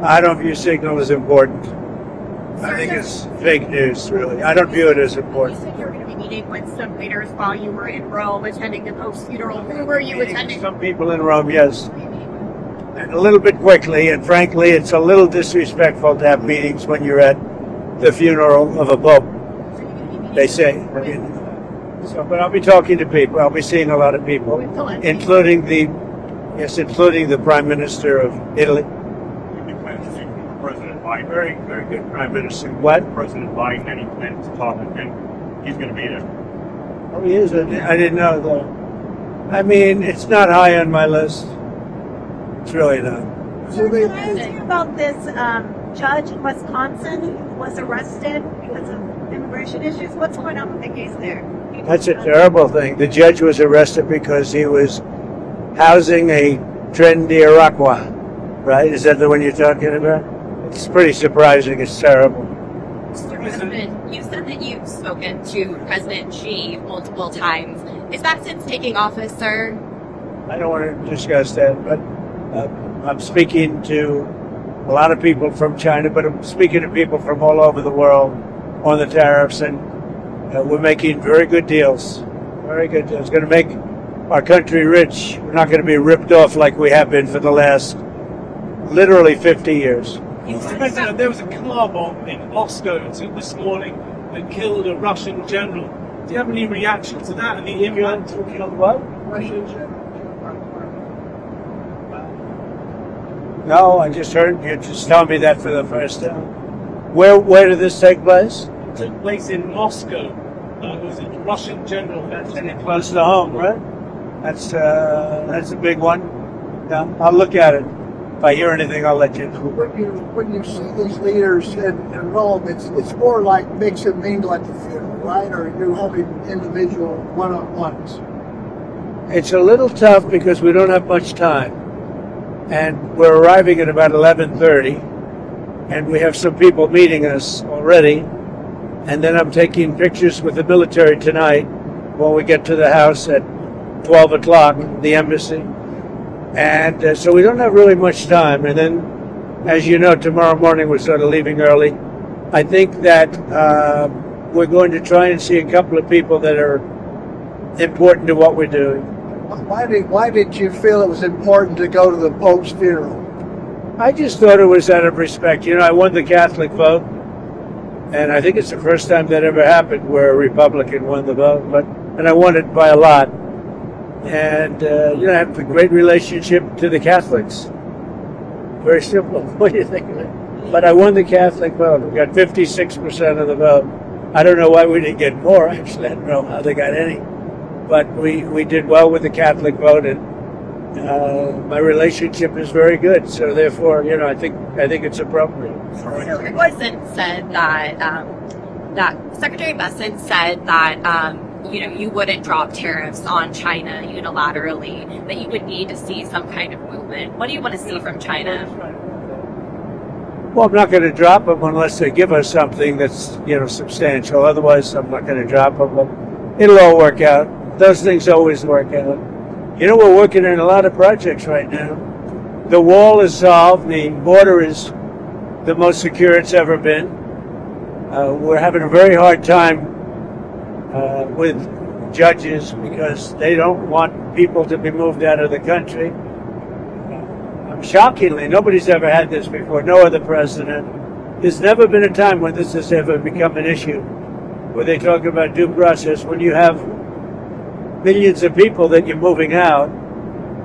I don't view Signal as important. I think it's fake news, really. I don't view it as You important. said you were going to be meeting with some leaders while you were in Rome attending the Pope's funeral. Who were you attending? Some people in Rome, yes. And a little bit quickly, and frankly, it's a little disrespectful to have meetings when you're at the funeral of a pope, they say. But I'll be talking to people. I'll be seeing a lot of people, including the Prime Minister of Italy. President Biden. Very, very good Prime Minister. What? President Biden, any plans to talk with him? He's going to be there. Oh, he is. I didn't know that. I mean, it's not high on my list. It's really not. So can I ask you about this judge in Wisconsin who was arrested because of immigration issues? What's going on with the case there? That's a terrible thing. The judge was arrested because he was housing a trendy Iroquois, right? Is that the one you're talking about? It's pretty surprising. It's terrible. Mr. President, you said that you've spoken to President Xi multiple times. Is that since taking office, sir? I don't want to discuss that, but I'm speaking to a lot of people from China, but I'm speaking to people from all over the world on the tariffs, and we're making very good deals. Very good deals. It's going to make our country rich. We're not going to be ripped off like we have been for the last literally 50 years. Mr. President, there was a car bomb in Moscow this morning that killed a Russian general. Do you have any reaction to that and the impact? What? No, I just heard you just tell me that for the first time. Where did this take place? It took place in Moscow. It was a Russian general. That's close to home, right? That's a big one. Yeah, I'll look at it. If I hear anything, I'll let you know. When you see these leaders in Rome, it's more like mix and mingle at the funeral, right? Or you're having individual one-on-ones. It's a little tough because we don't have much time, and we're arriving at about 11:30, and we have some people meeting us already. And then I'm taking pictures with the military tonight when we get to the house at 12 o'clock, the embassy. And so we don't have really much time. And then, as you know, tomorrow morning we're sort of leaving early. I think that we're going to try and see a couple of people that are important to what we're doing. Why did you feel it was important to go to the Pope's funeral? I just thought it was out of respect. You know, I won the Catholic vote, and I think it's the first time that ever happened where a Republican won the vote, and I won it by a lot. And, I have a great relationship to the Catholics. Very simple. What do you think of it? But I won the Catholic vote. We got 56% of the vote. I don't know why we didn't get more, actually. I don't know how they got any. But we did well with the Catholic vote, and my relationship is very good. So therefore, I think it's appropriate. So Bessent said that Secretary Bessent said that you wouldn't drop tariffs on China unilaterally, that you would need to see some kind of movement. What do you want to see from China? Well, I'm not going to drop them unless they give us something that's, substantial. Otherwise, I'm not going to drop them. But it'll all work out. Those things always work out. We're working on a lot of projects right now. The wall is solved. The border is the most secure it's ever been. We're having a very hard time with judges because they don't want people to be moved out of the country. Shockingly, nobody's ever had this before. No other president. There's never been a time when this has ever become an issue, where they talk about due process. When you have millions of people that you're moving out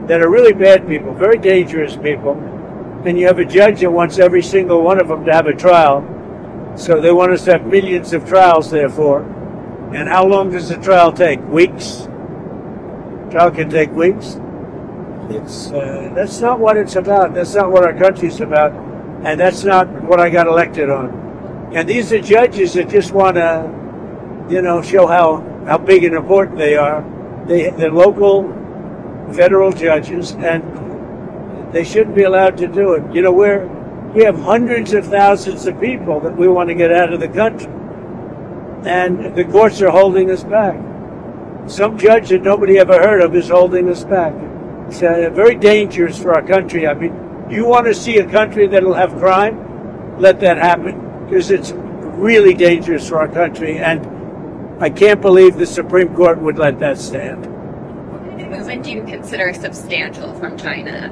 that are really bad people, very dangerous people, and you have a judge that wants every single one of them to have a trial. So they want us to have millions of trials, therefore. And how long does the trial take? Weeks? Trial can take weeks. That's not what it's about. That's not what our country's about. And that's not what I got elected on. And these are judges that just want to, show how big and important they are. They're local federal judges, and they shouldn't be allowed to do it. We have hundreds of thousands of people that we want to get out of the country. And the courts are holding us back. Some judge that nobody ever heard of is holding us back. It's very dangerous for our country. I mean, You want to see a country that'll have crime? Let that happen, because it's really dangerous for our country, and I can't believe the Supreme Court would let that stand. Movement do you consider substantial from China?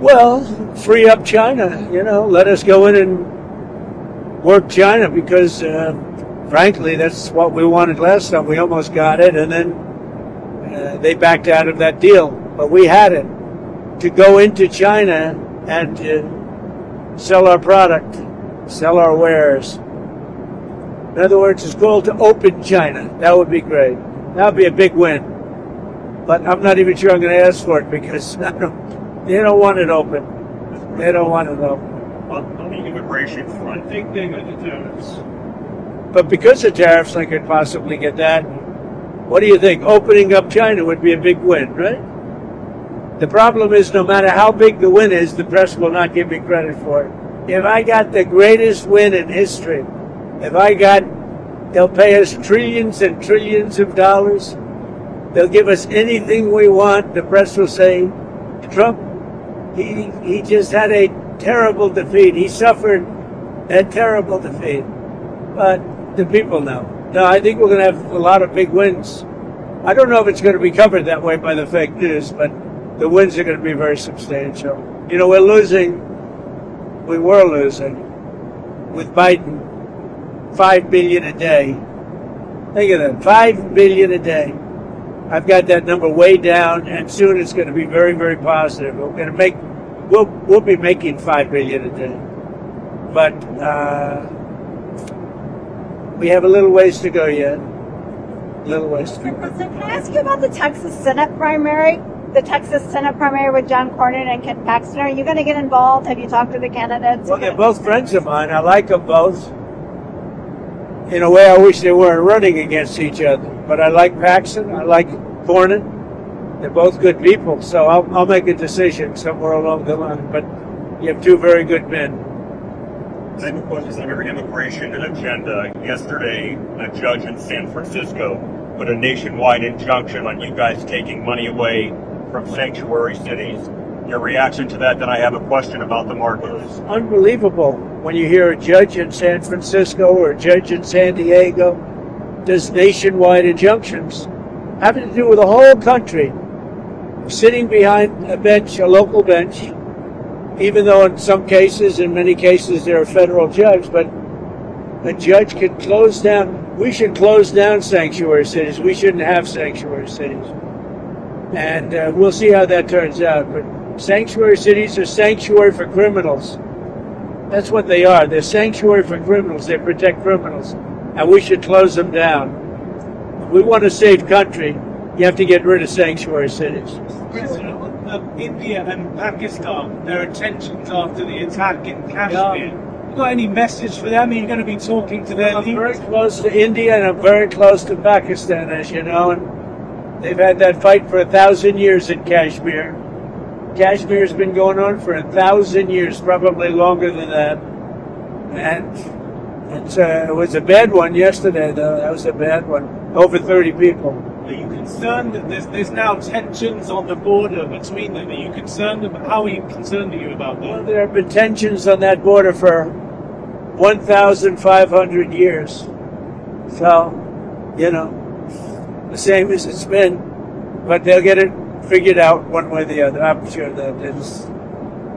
Well, free up China, let us go in and work China, because frankly, that's what we wanted last time. We almost got it, and then they backed out of that deal. But we had it to go into China and sell our product, sell our wares. In other words, it's called to open China. That would be great. That would be a big win. But I'm not even sure I'm going to ask for it, because they don't want it open. They don't want it open. On the immigration front, I think they're going to do it. But because of tariffs, I could possibly get that. What do you think? Opening up China would be a big win, right? The problem is, no matter how big the win is, the press will not give me credit for it. If I got the greatest win in history, they'll pay us trillions and trillions of dollars. They'll give us anything we want. The press will say, Trump, he just had a terrible defeat. He suffered a terrible defeat. But the people know. No, I think we're going to have a lot of big wins. I don't know if it's going to be covered that way by the fake news, but the wins are going to be very substantial. We were losing with Biden, $5 billion a day. Think of that, $5 billion a day. I've got that number way down, and soon it's going to be very, very positive. We'll be making $5 billion a day, but we have a little ways to go yet. Can I ask you about the Texas Senate primary? The Texas Senate primary with John Cornyn and Ken Paxton. Are you going to get involved? Have you talked to the candidates? Well, they're both friends of mine. I like them both. In a way, I wish they weren't running against each other. But I like Paxton. I like Cornyn. They're both good people. So I'll make a decision somewhere along the line. But you have two very good men. Same questions on your immigration agenda. Yesterday, a judge in San Francisco put a nationwide injunction on you guys taking money away from sanctuary cities. Your reaction to that, then I have a question about the market. It's unbelievable when you hear a judge in San Francisco or a judge in San Diego does nationwide injunctions having to do with the whole country, sitting behind a bench, a local bench, even though in many cases, they're a federal judge, but a judge can close down. We should close down sanctuary cities. We shouldn't have sanctuary cities. And we'll see how that turns out. But sanctuary cities are sanctuary for criminals. That's what they are. They're sanctuary for criminals. They protect criminals. And we should close them down. If we want a safe country, you have to get rid of sanctuary cities. India and Pakistan, there are tensions after the attack in Kashmir. You got any message for them? Are you going to be talking to them? I'm very close to India and I'm very close to Pakistan, as you know. And they've had that fight for 1,000 years in Kashmir. Kashmir's been going on for 1,000 years, probably longer than that. And it was a bad one yesterday, though. That was a bad one. Over 30 people. Are you concerned that there's now tensions on the border between them? Are you concerned about, how concerned are you about that? Well, there have been tensions on that border for 1,500 years. So, the same as it's been. But they'll get it figured out one way or the other. I'm sure that it's.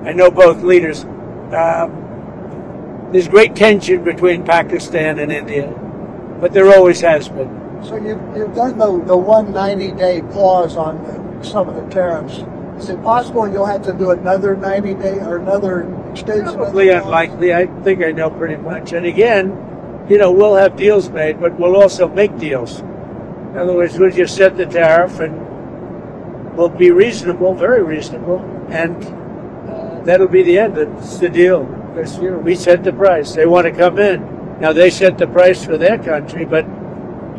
I know both leaders. There's great tension between Pakistan and India, but there always has been. So you've done the 190-day clause on some of the tariffs. Is it possible you'll have to do another 90-day or another extension? Probably unlikely. I think I know pretty much. And again, we'll have deals made, but we'll also make deals. In other words, we'll just set the tariff and we'll be reasonable, very reasonable, and that'll be the end. It's the deal. Because, we set the price. They want to come in. Now, they set the price for their country, but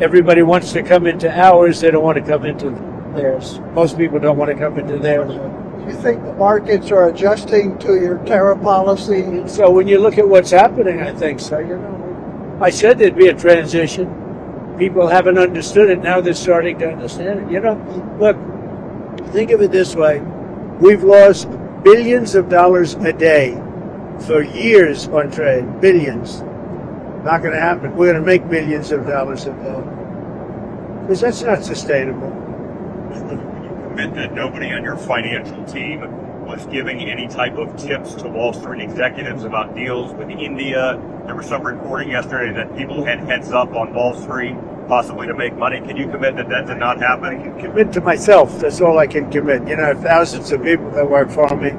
everybody wants to come into ours. They don't want to come into theirs. Most people don't want to come into theirs. Do you think the markets are adjusting to your tariff policy? So when you look at what's happening, I think so. I said there'd be a transition. People haven't understood it. Now they're starting to understand it. Look, think of it this way. We've lost billions of dollars a day for years on trade. Billions. Not going to happen. We're going to make millions of dollars a day. Because that's not sustainable. Admit that nobody on your financial team was giving any type of tips to Wall Street executives about deals with India. There was some reporting yesterday that people had heads up on Wall Street, possibly to make money. Can you commit that that did not happen? I can commit to myself. That's all I can commit. You know, I have thousands of people that work for me,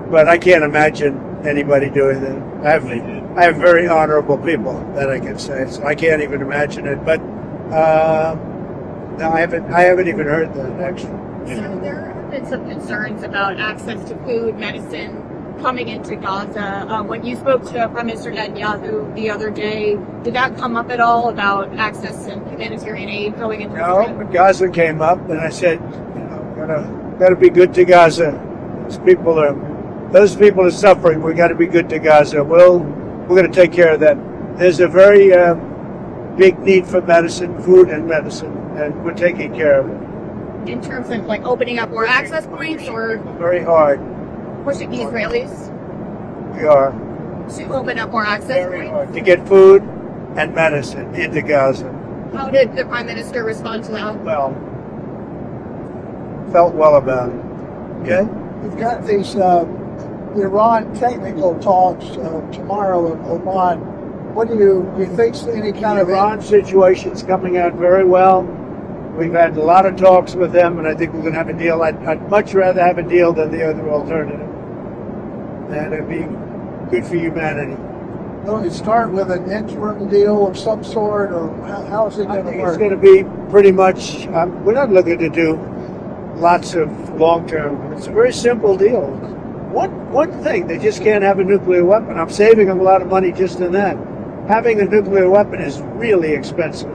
but I can't imagine anybody doing that. I have very honorable people that I can say, so I can't even imagine it. But no, I haven't even heard that actually. So there have been some concerns about access to food, medicine coming into Gaza. When you spoke to Prime Minister Netanyahu the other day, did that come up at all about access and humanitarian aid going into No, but Gaza came up, and I said, you know, gotta be good to Gaza. Those people are suffering. We got to be good to Gaza. We're going to take care of that. There's a very big need for medicine, food and medicine, and we're taking care of it. in terms of like opening up more access points or Very hard. pushing the Israelis We are. to open up more access Very points? hard to get food and medicine into Gaza. How did the Prime Minister respond to that? Well, felt well about it. Okay? You've got these Iran technical talks tomorrow in Oman. What do you think any kind The of Iran situation's coming out very well. We've had a lot of talks with them, and I think we're going to have a deal. I'd much rather have a deal than the other alternative. And it'd be good for humanity. Will it start with an interim deal of some sort, or how is it I going to think it's work? going to be pretty much, we're not looking to do lots of long-term. It's a very simple deal. One thing, they just can't have a nuclear weapon. I'm saving them a lot of money just in that. Having a nuclear weapon is really expensive,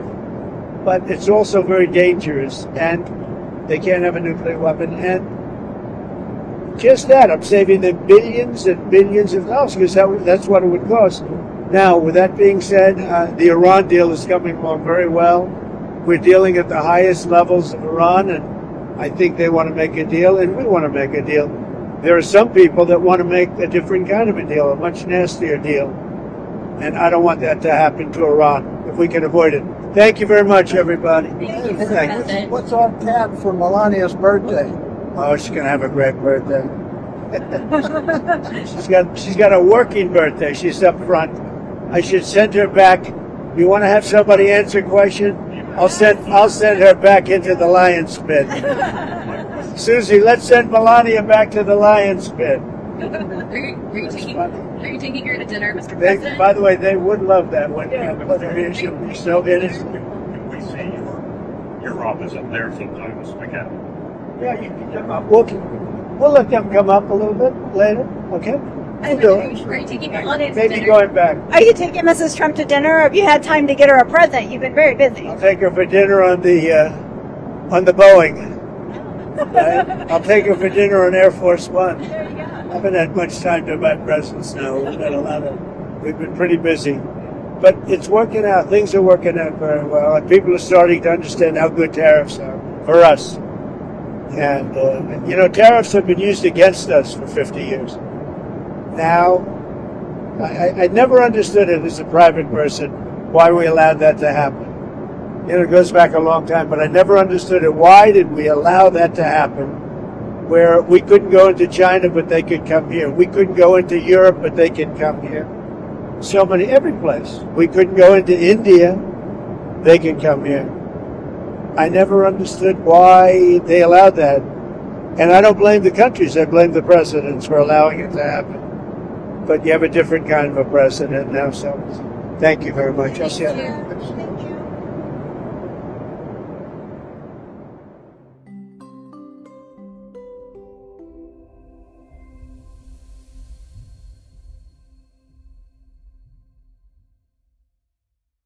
but it's also very dangerous, and they can't have a nuclear weapon. And just that, I'm saving them billions and billions of dollars, because that's what it would cost. Now, with that being said, the Iran deal is coming along very well. We're dealing at the highest levels of Iran, and I think they want to make a deal, and we want to make a deal. There are some people that want to make a different kind of a deal, a much nastier deal. And I don't want that to happen to Iran, if we can avoid it. Thank you very much, everybody. Thank you. What's on tap for Melania's birthday? Oh, she's going to have a great birthday. she's got a working birthday. She's up front. I should send her back. You want to have somebody answer a question? I'll send her back into the lion's pit. Susie, let's send Melania back to the lion's pit. Are you taking her to dinner, Mr. President? By the way, they would love that one. She'll be so innocent. We see your office up there sometimes. Again. Yeah, you can come up. We'll let them come up a little bit later, okay? Are you taking Melania to Maybe dinner? going back. Are you taking Mrs. Trump to dinner, or have you had time to get her a present? You've been very busy. I'll take her for dinner on the Boeing. I'll take her for dinner on Air Force One. I haven't had much time to buy presents now. We've been pretty busy. But it's working out. Things are working out very well. And people are starting to understand how good tariffs are for us. And, tariffs have been used against us for 50 years. Now, I never understood it as a private person, why we allowed that to happen. It goes back a long time, but I never understood it. Why did we allow that to happen? Where we couldn't go into China, but they could come here. We couldn't go into Europe, but they could come here. Every place. We couldn't go into India, they could come here. I never understood why they allowed that. And I don't blame the countries, I blame the presidents for allowing it to happen. But you have a different kind of a president now, so thank you very much. I'll see you.